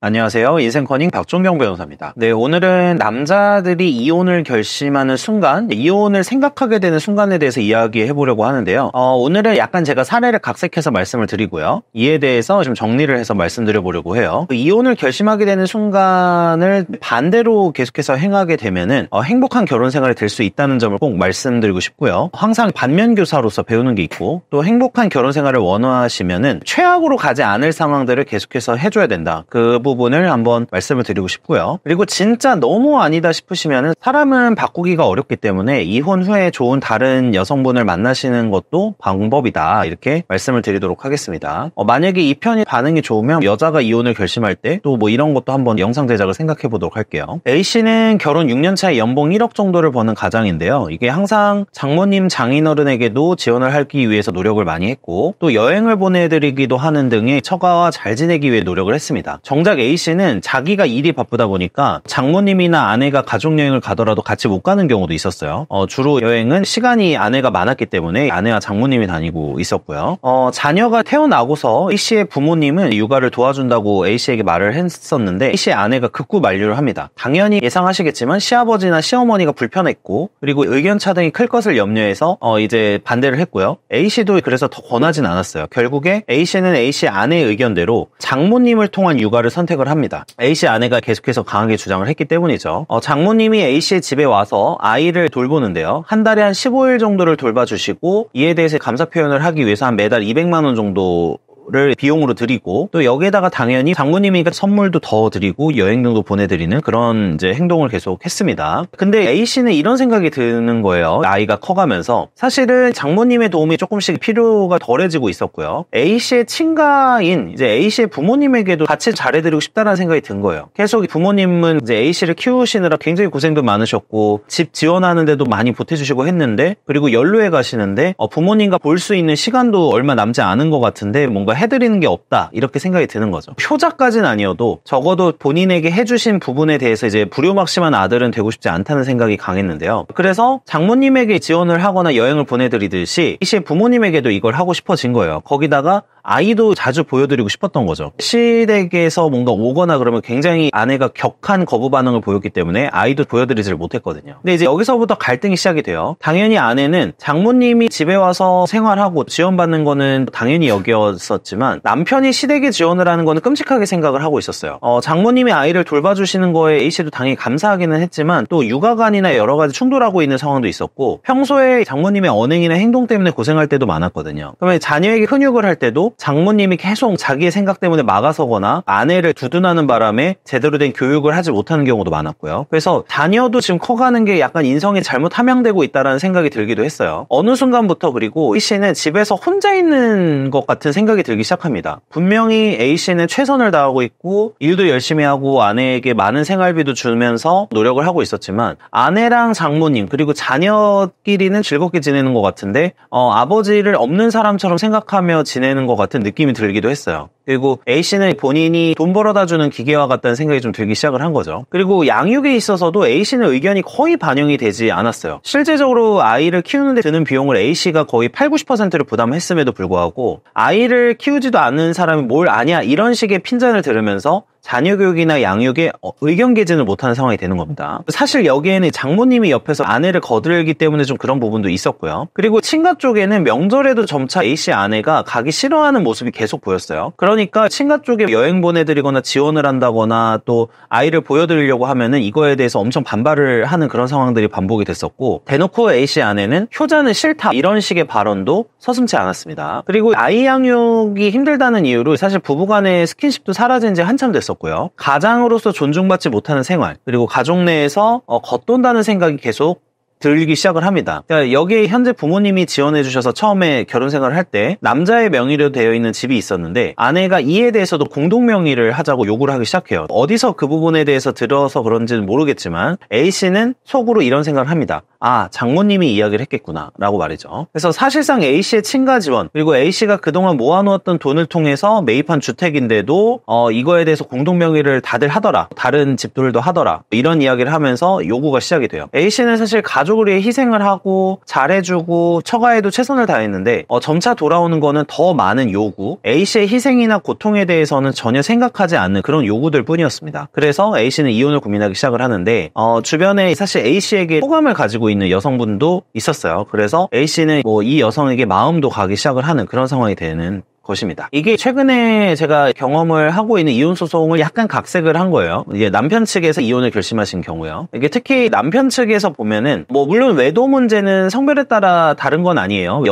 안녕하세요. 인생커닝 박종경 변호사입니다. 네, 오늘은 남자들이 이혼을 결심하는 순간, 이혼을 생각하게 되는 순간에 대해서 이야기해 보려고 하는데요. 오늘은 약간 제가 사례를 각색해서 말씀을 드리고요. 이에 대해서 좀 정리를 해서 말씀드려 보려고 해요. 이혼을 결심하게 되는 순간을 반대로 계속해서 행하게 되면은 행복한 결혼 생활이 될 수 있다는 점을 꼭 말씀드리고 싶고요. 항상 반면교사로서 배우는 게 있고, 또 행복한 결혼 생활을 원하시면은 최악으로 가지 않을 상황들을 계속해서 해줘야 된다. 그 부분을 한번 말씀을 드리고 싶고요. 그리고 진짜 너무 아니다 싶으시면은 사람은 바꾸기가 어렵기 때문에 이혼 후에 좋은 다른 여성분을 만나시는 것도 방법이다. 이렇게 말씀을 드리도록 하겠습니다. 만약에 이 편이 반응이 좋으면 여자가 이혼을 결심할 때 또 뭐 이런 것도 한번 영상 제작을 생각해 보도록 할게요. A씨는 결혼 6년 차에 연봉 1억 정도를 버는 가장인데요. 이게 항상 장모님 장인어른에게도 지원을 하기 위해서 노력을 많이 했고, 또 여행을 보내드리기도 하는 등의 처가와 잘 지내기 위해 노력을 했습니다. 정작 A씨는 자기가 일이 바쁘다 보니까 장모님이나 아내가 가족여행을 가더라도 같이 못 가는 경우도 있었어요. 주로 여행은 시간이 아내가 많았기 때문에 아내와 장모님이 다니고 있었고요. 자녀가 태어나고서 A씨의 부모님은 육아를 도와준다고 A씨에게 말을 했었는데 A씨의 아내가 극구 만류를 합니다. 당연히 예상하시겠지만 시아버지나 시어머니가 불편했고, 그리고 의견차 등이 클 것을 염려해서 이제 반대를 했고요. A씨도 그래서 더 권하진 않았어요. 결국에 A씨는 A씨 아내의 의견대로 장모님을 통한 육아를 선택을 합니다. A씨 아내가 계속해서 강하게 주장을 했기 때문이죠. 장모님이 A씨의 집에 와서 아이를 돌보는데요. 한 달에 한 15일 정도를 돌봐주시고, 이에 대해서 감사 표현을 하기 위해서 한 매달 200만 원 정도 를 비용으로 드리고, 또 여기에다가 당연히 장모님이 선물도 더 드리고 여행 등도 보내드리는 그런 이제 행동을 계속 했습니다. 근데 A씨는 이런 생각이 드는 거예요. 아이가 커가면서 사실은 장모님의 도움이 조금씩 필요가 덜해지고 있었고요. A씨의 친가인 이제 A씨의 부모님에게도 같이 잘해드리고 싶다는 생각이 든 거예요. 계속 부모님은 이제 A씨를 키우시느라 굉장히 고생도 많으셨고, 집 지원하는데도 많이 보태주시고 했는데, 그리고 연로에 가시는데 부모님과 볼 수 있는 시간도 얼마 남지 않은 것 같은데 뭔가 해드리는 게 없다, 이렇게 생각이 드는 거죠. 효자까지는 아니어도 적어도 본인에게 해주신 부분에 대해서 이제 불효막심한 아들은 되고 싶지 않다는 생각이 강했는데요. 그래서 장모님에게 지원을 하거나 여행을 보내드리듯이 A씨의 부모님에게도 이걸 하고 싶어진 거예요. 거기다가 아이도 자주 보여드리고 싶었던 거죠. 시댁에서 뭔가 오거나 그러면 굉장히 아내가 격한 거부 반응을 보였기 때문에 아이도 보여드리지를 못했거든요. 근데 이제 여기서부터 갈등이 시작이 돼요. 당연히 아내는 장모님이 집에 와서 생활하고 지원받는 거는 당연히 여겼었지만, 남편이 시댁에 지원을 하는 거는 끔찍하게 생각을 하고 있었어요. 장모님이 아이를 돌봐주시는 거에 A씨도 당연히 감사하기는 했지만, 또 육아관이나 여러 가지 충돌하고 있는 상황도 있었고, 평소에 장모님의 언행이나 행동 때문에 고생할 때도 많았거든요. 그러면 자녀에게 훈육을 할 때도 장모님이 계속 자기의 생각 때문에 막아서거나 아내를 두둔하는 바람에 제대로 된 교육을 하지 못하는 경우도 많았고요. 그래서 자녀도 지금 커가는 게 약간 인성이 잘못 함양되고 있다는 생각이 들기도 했어요. 어느 순간부터 그리고 A씨는 집에서 혼자 있는 것 같은 생각이 들기 시작합니다. 분명히 A씨는 최선을 다하고 있고 일도 열심히 하고 아내에게 많은 생활비도 주면서 노력을 하고 있었지만, 아내랑 장모님 그리고 자녀끼리는 즐겁게 지내는 것 같은데 아버지를 없는 사람처럼 생각하며 지내는 것 같은 느낌이 들기도 했어요. 그리고 A씨는 본인이 돈 벌어다 주는 기계와 같다는 생각이 좀 들기 시작을 한 거죠. 그리고 양육에 있어서도 A씨는 의견이 거의 반영이 되지 않았어요. 실제적으로 아이를 키우는 데 드는 비용을 A씨가 거의 80~90%를 부담했음에도 불구하고 아이를 키우지도 않는 사람이 뭘 아냐, 이런 식의 핀잔을 들으면서 자녀 교육이나 양육에 의견 개진을 못하는 상황이 되는 겁니다. 사실 여기에는 장모님이 옆에서 아내를 거들기 때문에 좀 그런 부분도 있었고요. 그리고 친가 쪽에는 명절에도 점차 A씨 아내가 가기 싫어하는 모습이 계속 보였어요. 그러니까 친가 쪽에 여행 보내드리거나 지원을 한다거나 또 아이를 보여드리려고 하면은 이거에 대해서 엄청 반발을 하는 그런 상황들이 반복이 됐었고, 대놓고 A씨 아내는 효자는 싫다, 이런 식의 발언도 서슴지 않았습니다. 그리고 아이 양육이 힘들다는 이유로 사실 부부간의 스킨십도 사라진 지 한참 됐었고, 가장으로서 존중받지 못하는 생활, 그리고 가족 내에서 겉돈다는 생각이 계속 들기 시작을 합니다. 그러니까 여기에 현재 부모님이 지원해 주셔서 처음에 결혼 생활을 할 때 남자의 명의로 되어 있는 집이 있었는데, 아내가 이에 대해서도 공동 명의를 하자고 요구를 하기 시작해요. 어디서 그 부분에 대해서 들어서 그런지는 모르겠지만 A씨는 속으로 이런 생각을 합니다. 아, 장모님이 이야기를 했겠구나 라고 말이죠. 그래서 사실상 A씨의 친가 지원, 그리고 A씨가 그동안 모아놓았던 돈을 통해서 매입한 주택인데도 이거에 대해서 공동 명의를 다들 하더라, 다른 집들도 하더라, 이런 이야기를 하면서 요구가 시작이 돼요. A씨는 사실 가족 가족을 위해 희생을 하고 잘해주고 처가에도 최선을 다했는데 점차 돌아오는 거는 더 많은 요구, A씨의 희생이나 고통에 대해서는 전혀 생각하지 않는 그런 요구들 뿐이었습니다. 그래서 A씨는 이혼을 고민하기 시작을 하는데 주변에 사실 A씨에게 호감을 가지고 있는 여성분도 있었어요. 그래서 A씨는 이 여성에게 마음도 가기 시작을 하는 그런 상황이 되는 것입니다. 이게 최근에 제가 경험을 하고 있는 이혼 소송을 약간 각색을 한 거예요. 이게 남편 측에서 이혼을 결심하신 경우요. 이게 특히 남편 측에서 보면은 물론 외도 문제는 성별에 따라 다른 건 아니에요.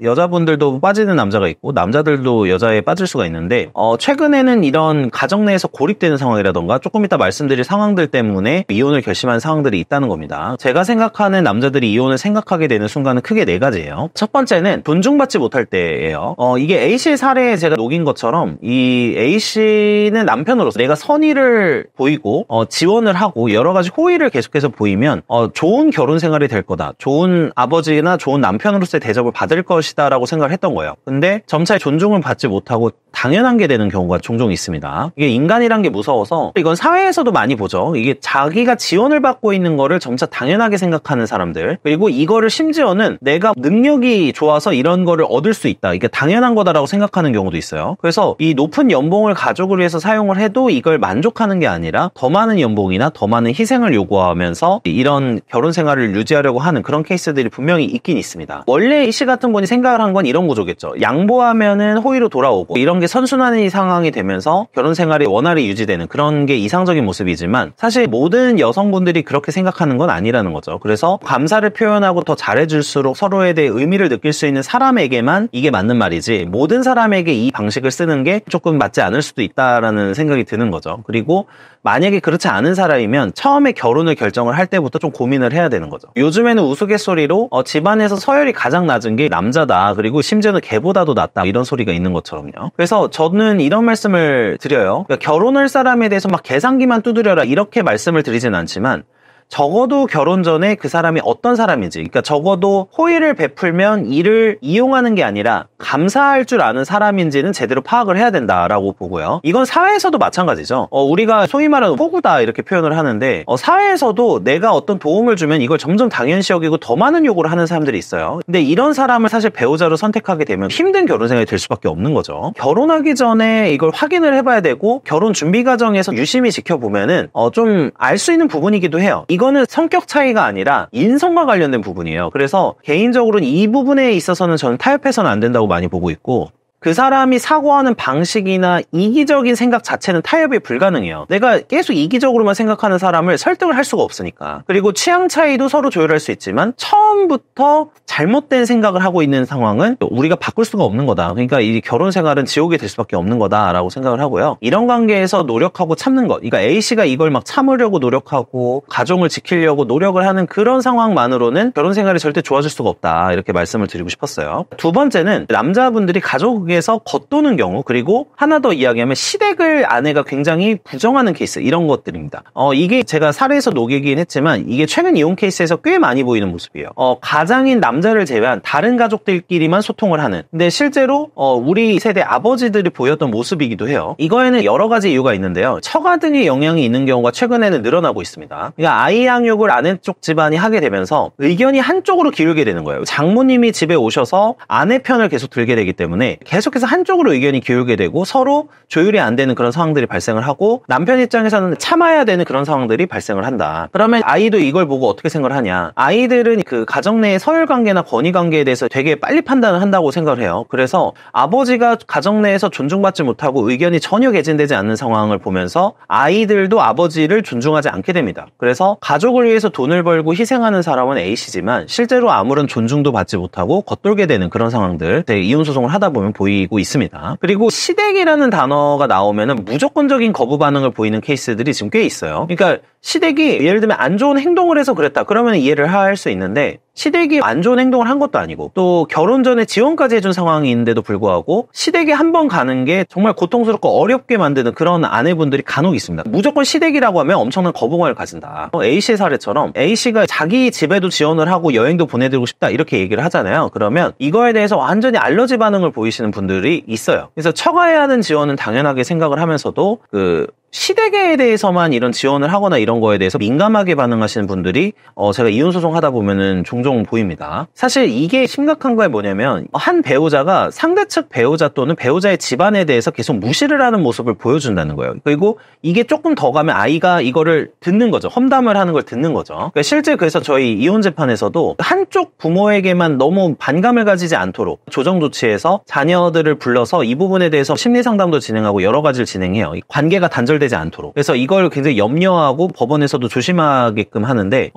여자분들도 빠지는 남자가 있고 남자들도 여자에 빠질 수가 있는데 최근에는 이런 가정 내에서 고립되는 상황이라던가 조금 이따 말씀드릴 상황들 때문에 이혼을 결심한 상황들이 있다는 겁니다. 제가 생각하는 남자들이 이혼을 생각하게 되는 순간은 크게 4가지예요. 첫 번째는 존중받지 못할 때예요. 이게 A씨의 사례에 제가 녹인 것처럼 이 A씨는 남편으로서 내가 선의를 보이고 지원을 하고 여러 가지 호의를 계속해서 보이면 좋은 결혼 생활이 될 거다. 좋은 아버지나 좋은 남편으로서의 대접을 받을 것이다 라고 생각을 했던 거예요. 근데 점차 존중을 받지 못하고 당연한 게 되는 경우가 종종 있습니다. 이게 인간이란 게 무서워서 이건 사회에서도 많이 보죠. 이게 자기가 지원을 받고 있는 거를 점차 당연하게 생각하는 사람들, 그리고 이거를 심지어는 내가 능력이 좋아서 이런 거를 얻을 수 있다, 이게 당연한 거다라고 생각하는 경우도 있어요. 그래서 이 높은 연봉을 가족을 위해서 사용을 해도 이걸 만족하는 게 아니라 더 많은 연봉이나 더 많은 희생을 요구하면서 이런 결혼 생활을 유지하려고 하는 그런 케이스들이 분명히 있긴 있습니다. 원래 A씨 같은 분이 생각을 한 건 이런 구조겠죠. 양보하면은 호의로 돌아오고 이런 게 선순환의 상황이 되면서 결혼 생활이 원활히 유지되는 그런 게 이상적인 모습이지만 사실 모든 여성분들이 그렇게 생각하는 건 아니라는 거죠. 그래서 감사를 표현하고 더 잘해줄수록 서로에 대해 의미를 느낄 수 있는 사람에게만 이게 맞는 말이지 모든 사람에게 이 방식을 쓰는 게 조금 맞지 않을 수도 있다라는 생각이 드는 거죠. 그리고 만약에 그렇지 않은 사람이면 처음에 결혼을 결정을 할 때부터 좀 고민을 해야 되는 거죠. 요즘에는 우스갯소리로 집안에서 서열이 가장 낮은 게 남자다, 그리고 심지어는 걔보다도 낫다, 이런 소리가 있는 것처럼요. 그래서 저는 이런 말씀을 드려요. 그러니까 결혼할 사람에 대해서 막 계산기만 두드려라 이렇게 말씀을 드리진 않지만 적어도 결혼 전에 그 사람이 어떤 사람인지, 그러니까 적어도 호의를 베풀면 이를 이용하는 게 아니라 감사할 줄 아는 사람인지는 제대로 파악을 해야 된다라고 보고요. 이건 사회에서도 마찬가지죠. 우리가 소위 말하는 호구다 이렇게 표현을 하는데 사회에서도 내가 어떤 도움을 주면 이걸 점점 당연시 여기고 더 많은 요구를 하는 사람들이 있어요. 근데 이런 사람을 사실 배우자로 선택하게 되면 힘든 결혼 생활이 될 수밖에 없는 거죠. 결혼하기 전에 이걸 확인을 해봐야 되고 결혼 준비 과정에서 유심히 지켜보면은 좀 알 수 있는 부분이기도 해요. 이거는 성격 차이가 아니라 인성과 관련된 부분이에요. 그래서 개인적으로는 이 부분에 있어서는 저는 타협해서는 안 된다고 많이 보고 있고, 그 사람이 사고하는 방식이나 이기적인 생각 자체는 타협이 불가능해요. 내가 계속 이기적으로만 생각하는 사람을 설득을 할 수가 없으니까. 그리고 취향 차이도 서로 조율할 수 있지만 처음부터 잘못된 생각을 하고 있는 상황은 우리가 바꿀 수가 없는 거다. 그러니까 이 결혼 생활은 지옥이 될 수밖에 없는 거다라고 생각을 하고요. 이런 관계에서 노력하고 참는 것, 그러니까 A씨가 이걸 막 참으려고 노력하고 가정을 지키려고 노력을 하는 그런 상황만으로는 결혼 생활이 절대 좋아질 수가 없다, 이렇게 말씀을 드리고 싶었어요. 두 번째는 남자분들이 가족에서 겉도는 경우, 그리고 하나 더 이야기하면 시댁을 아내가 굉장히 부정하는 케이스, 이런 것들입니다. 이게 제가 사례에서 녹이긴 했지만 이게 최근 이혼 케이스에서 꽤 많이 보이는 모습이에요. 가장인 남자를 제외한 다른 가족들끼리만 소통을 하는, 근데 실제로 우리 세대 아버지들이 보였던 모습이기도 해요. 이거에는 여러 가지 이유가 있는데요. 처가 등의 영향이 있는 경우가 최근에는 늘어나고 있습니다. 그러니까 아이 양육을 아내 쪽 집안이 하게 되면서 의견이 한쪽으로 기울게 되는 거예요. 장모님이 집에 오셔서 아내 편을 계속 들게 되기 때문에 계속해서 한쪽으로 의견이 기울게 되고 서로 조율이 안 되는 그런 상황들이 발생을 하고, 남편 입장에서는 참아야 되는 그런 상황들이 발생을 한다. 그러면 아이도 이걸 보고 어떻게 생각을 하냐, 아이들은 그 가정 내의 서열관계나 권위관계에 대해서 되게 빨리 판단을 한다고 생각을 해요. 그래서 아버지가 가정 내에서 존중받지 못하고 의견이 전혀 개진되지 않는 상황을 보면서 아이들도 아버지를 존중하지 않게 됩니다. 그래서 가족을 위해서 돈을 벌고 희생하는 사람은 A씨지만 실제로 아무런 존중도 받지 못하고 겉돌게 되는 그런 상황들 이혼 소송을 하다 보면 보이고 있습니다. 그리고 시댁이라는 단어가 나오면은 무조건적인 거부 반응을 보이는 케이스들이 지금 꽤 있어요. 그러니까 시댁이 예를 들면 안 좋은 행동을 해서 그랬다, 그러면 이해를 할 수 있는데 시댁이 안 좋은 행동을 한 것도 아니고 또 결혼 전에 지원까지 해준 상황인데도 불구하고 시댁에 한 번 가는 게 정말 고통스럽고 어렵게 만드는 그런 아내분들이 간혹 있습니다. 무조건 시댁이라고 하면 엄청난 거부감을 가진다. A씨의 사례처럼 A씨가 자기 집에도 지원을 하고 여행도 보내드리고 싶다 이렇게 얘기를 하잖아요. 그러면 이거에 대해서 완전히 알러지 반응을 보이시는 분들이 있어요. 그래서 처가에 하는 지원은 당연하게 생각을 하면서도 시댁에 대해서만 이런 지원을 하거나 이런 거에 대해서 민감하게 반응하시는 분들이 제가 이혼 소송 하다 보면은 종종 보입니다. 사실 이게 심각한 거에 뭐냐면 한 배우자가 상대 측 배우자 또는 배우자의 집안에 대해서 계속 무시를 하는 모습을 보여준다는 거예요. 그리고 이게 조금 더 가면 아이가 이거를 듣는 거죠. 험담을 하는 걸 듣는 거죠. 그러니까 실제 그래서 저희 이혼 재판에서도 한쪽 부모에게만 너무 반감을 가지지 않도록 조정 조치해서 자녀들을 불러서 이 부분에 대해서 심리 상담도 진행하고 여러 가지를 진행해요. 관계가 단절되지 않도록. 그래서 이걸 굉장히 염려하고 법원에서도 조심하게끔 하는데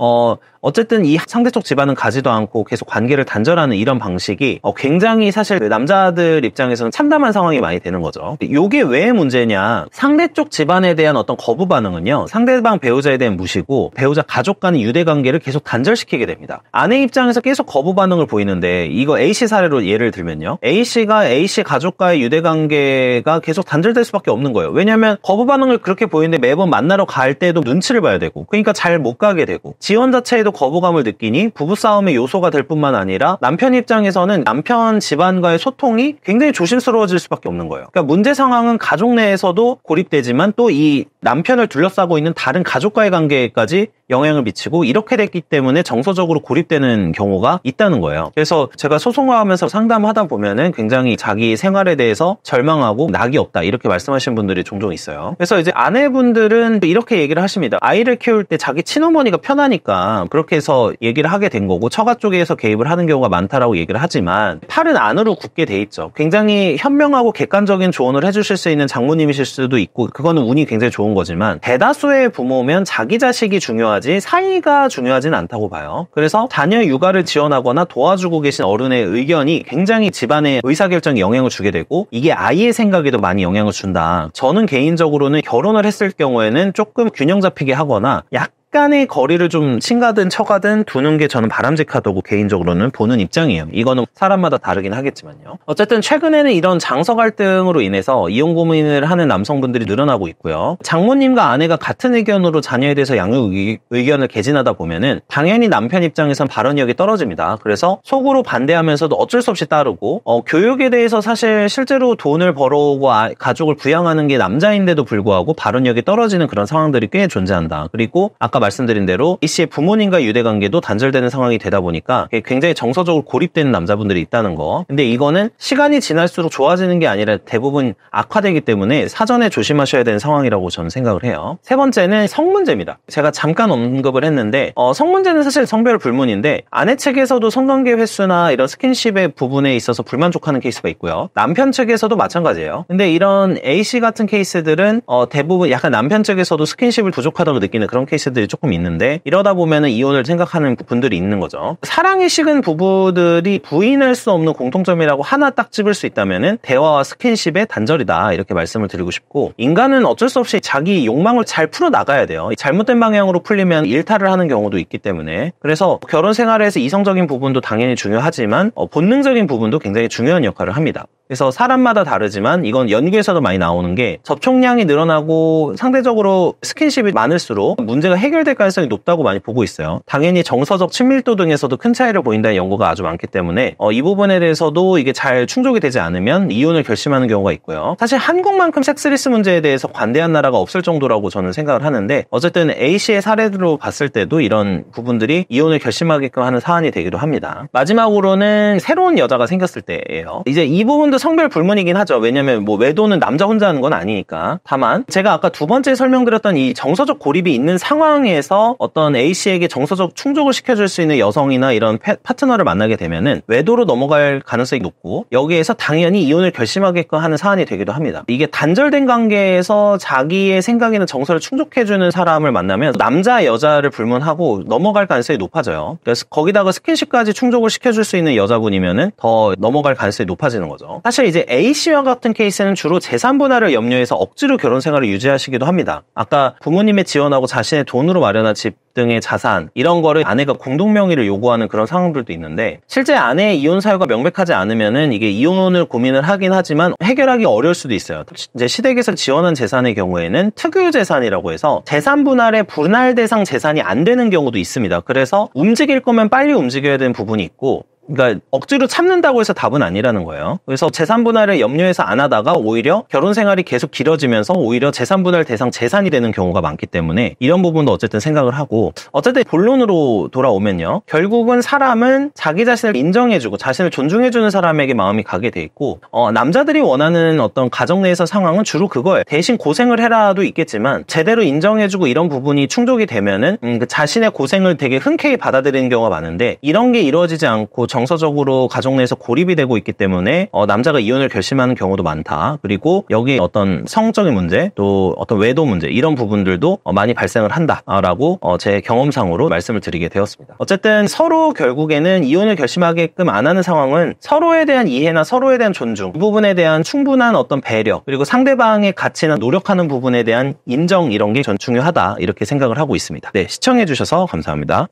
어쨌든 이 상대쪽 집안은 가지도 않고 계속 관계를 단절하는 이런 방식이 굉장히 사실 남자들 입장에서는 참담한 상황이 많이 되는 거죠. 이게 왜 문제냐? 상대쪽 집안에 대한 어떤 거부 반응은요, 상대방 배우자에 대한 무시고 배우자 가족 간의 유대 관계를 계속 단절시키게 됩니다. 아내 입장에서 계속 거부 반응을 보이는데, 이거 A씨 사례로 예를 들면요, A씨가 A씨 가족과의 유대 관계가 계속 단절될 수밖에 없는 거예요. 왜냐하면 거부 반응을 그렇게 보이는데 매번 만나러 갈 때도 눈치를 봐야 되고, 그러니까 잘 못 가게 되고, 지원 자체에도 거부감을 느끼니 부부싸움의 요소가 될 뿐만 아니라 남편 입장에서는 남편 집안과의 소통이 굉장히 조심스러워질 수밖에 없는 거예요. 그러니까 문제 상황은 가족 내에서도 고립되지만 또 이 남편을 둘러싸고 있는 다른 가족과의 관계까지 영향을 미치고, 이렇게 됐기 때문에 정서적으로 고립되는 경우가 있다는 거예요. 그래서 제가 소송을 하면서 상담하다 보면은 굉장히 자기 생활에 대해서 절망하고 낙이 없다 이렇게 말씀하시는 분들이 종종 있어요. 그래서 이제 아내분들은 이렇게 얘기를 하십니다. 아이를 키울 때 자기 친어머니가 편하니까 그렇게 해서 얘기를 하게 된 거고 처가 쪽에서 개입을 하는 경우가 많다라고 얘기를 하지만, 팔은 안으로 굳게 돼 있죠. 굉장히 현명하고 객관적인 조언을 해주실 수 있는 장모님이실 수도 있고, 그거는 운이 굉장히 좋은 거지만, 대다수의 부모면 자기 자식이 중요하지 사이가 중요하진 않다고 봐요. 그래서 자녀 육아를 지원하거나 도와주고 계신 어른의 의견이 굉장히 집안의 의사결정에 영향을 주게 되고, 이게 아이의 생각에도 많이 영향을 준다. 저는 개인적으로는 결혼을 했을 경우에는 조금 균형 잡히게 하거나 약간의 거리를 좀 친가든 처가든 두는 게 저는 바람직하다고 개인적으로는 보는 입장이에요. 이거는 사람마다 다르긴 하겠지만요. 어쨌든 최근에는 이런 장서 갈등으로 인해서 이혼 고민을 하는 남성분들이 늘어나고 있고요. 장모님과 아내가 같은 의견으로 자녀에 대해서 양육 의견을 개진하다 보면은 당연히 남편 입장에선 발언력이 떨어집니다. 그래서 속으로 반대하면서도 어쩔 수 없이 따르고, 교육에 대해서 사실 실제로 돈을 벌어오고 가족을 부양하는 게 남자인데도 불구하고 발언력이 떨어지는 그런 상황들이 꽤 존재한다. 그리고 아까 말씀드린 대로 이 씨의 부모님과 유대관계도 단절되는 상황이 되다 보니까 굉장히 정서적으로 고립되는 남자분들이 있다는 거. 근데 이거는 시간이 지날수록 좋아지는 게 아니라 대부분 악화되기 때문에 사전에 조심하셔야 되는 상황이라고 저는 생각을 해요. 세 번째는 성문제입니다. 제가 잠깐 언급을 했는데 성문제는 사실 성별 불문인데, 아내 측에서도 성관계 횟수나 이런 스킨십의 부분에 있어서 불만족하는 케이스가 있고요. 남편 측에서도 마찬가지예요. 근데 이런 A씨 같은 케이스들은 대부분 약간 남편 측에서도 스킨십을 부족하다고 느끼는 그런 케이스들이 조금 있는데, 이러다 보면은 이혼을 생각하는 분들이 있는 거죠. 사랑이 식은 부부들이 부인할 수 없는 공통점이라고 하나 딱 집을 수 있다면은 대화와 스킨십의 단절이다, 이렇게 말씀을 드리고 싶고, 인간은 어쩔 수 없이 자기 욕망을 잘 풀어나가야 돼요. 잘못된 방향으로 풀리면 일탈을 하는 경우도 있기 때문에. 그래서 결혼 생활에서 이성적인 부분도 당연히 중요하지만 본능적인 부분도 굉장히 중요한 역할을 합니다. 그래서 사람마다 다르지만 이건 연구에서도 많이 나오는 게, 접촉량이 늘어나고 상대적으로 스킨십이 많을수록 문제가 해결될 가능성이 높다고 많이 보고 있어요. 당연히 정서적 친밀도 등에서도 큰 차이를 보인다는 연구가 아주 많기 때문에 이 부분에 대해서도 이게 잘 충족이 되지 않으면 이혼을 결심하는 경우가 있고요. 사실 한국만큼 섹스리스 문제에 대해서 관대한 나라가 없을 정도라고 저는 생각을 하는데, 어쨌든 A씨의 사례로 봤을 때도 이런 부분들이 이혼을 결심하게끔 하는 사안이 되기도 합니다. 마지막으로는 새로운 여자가 생겼을 때예요. 이제 이 부분도 성별 불문이긴 하죠. 왜냐면 외도는 남자 혼자 하는 건 아니니까. 다만 제가 아까 두 번째 설명드렸던 이 정서적 고립이 있는 상황에서 어떤 A씨에게 정서적 충족을 시켜줄 수 있는 여성이나 이런 파트너를 만나게 되면은 외도로 넘어갈 가능성이 높고, 여기에서 당연히 이혼을 결심하게끔 하는 사안이 되기도 합니다. 이게 단절된 관계에서 자기의 생각이나 정서를 충족해주는 사람을 만나면 남자 여자를 불문하고 넘어갈 가능성이 높아져요. 그래서 거기다가 스킨십까지 충족을 시켜줄 수 있는 여자분이면은 더 넘어갈 가능성이 높아지는 거죠. 사실 이제 A씨와 같은 케이스는 주로 재산 분할을 염려해서 억지로 결혼 생활을 유지하시기도 합니다. 아까 부모님의 지원하고 자신의 돈으로 마련한 집 등의 자산, 이런 거를 아내가 공동 명의를 요구하는 그런 상황들도 있는데, 실제 아내의 이혼 사유가 명백하지 않으면은 이게 이혼을 고민을 하긴 하지만 해결하기 어려울 수도 있어요. 이제 시댁에서 지원한 재산의 경우에는 특유 재산이라고 해서 재산 분할의 분할 대상 재산이 안 되는 경우도 있습니다. 그래서 움직일 거면 빨리 움직여야 되는 부분이 있고, 그러니까 억지로 참는다고 해서 답은 아니라는 거예요. 그래서 재산 분할을 염려해서 안 하다가 오히려 결혼 생활이 계속 길어지면서 오히려 재산 분할 대상 재산이 되는 경우가 많기 때문에 이런 부분도 어쨌든 생각을 하고, 어쨌든 본론으로 돌아오면요, 결국은 사람은 자기 자신을 인정해주고 자신을 존중해주는 사람에게 마음이 가게 돼 있고, 남자들이 원하는 어떤 가정 내에서 상황은 주로 그거예요. 대신 고생을 해라도 있겠지만 제대로 인정해주고 이런 부분이 충족이 되면은 그 자신의 고생을 되게 흔쾌히 받아들이는 경우가 많은데, 이런 게 이루어지지 않고 정서적으로 가정 내에서 고립이 되고 있기 때문에 남자가 이혼을 결심하는 경우도 많다. 그리고 여기에 어떤 성적인 문제, 또 어떤 외도 문제, 이런 부분들도 많이 발생을 한다라고 제 경험상으로 말씀을 드리게 되었습니다. 어쨌든 서로 결국에는 이혼을 결심하게끔 안 하는 상황은 서로에 대한 이해나 서로에 대한 존중, 이 부분에 대한 충분한 어떤 배려, 그리고 상대방의 가치나 노력하는 부분에 대한 인정, 이런 게 전 중요하다, 이렇게 생각을 하고 있습니다. 네, 시청해주셔서 감사합니다.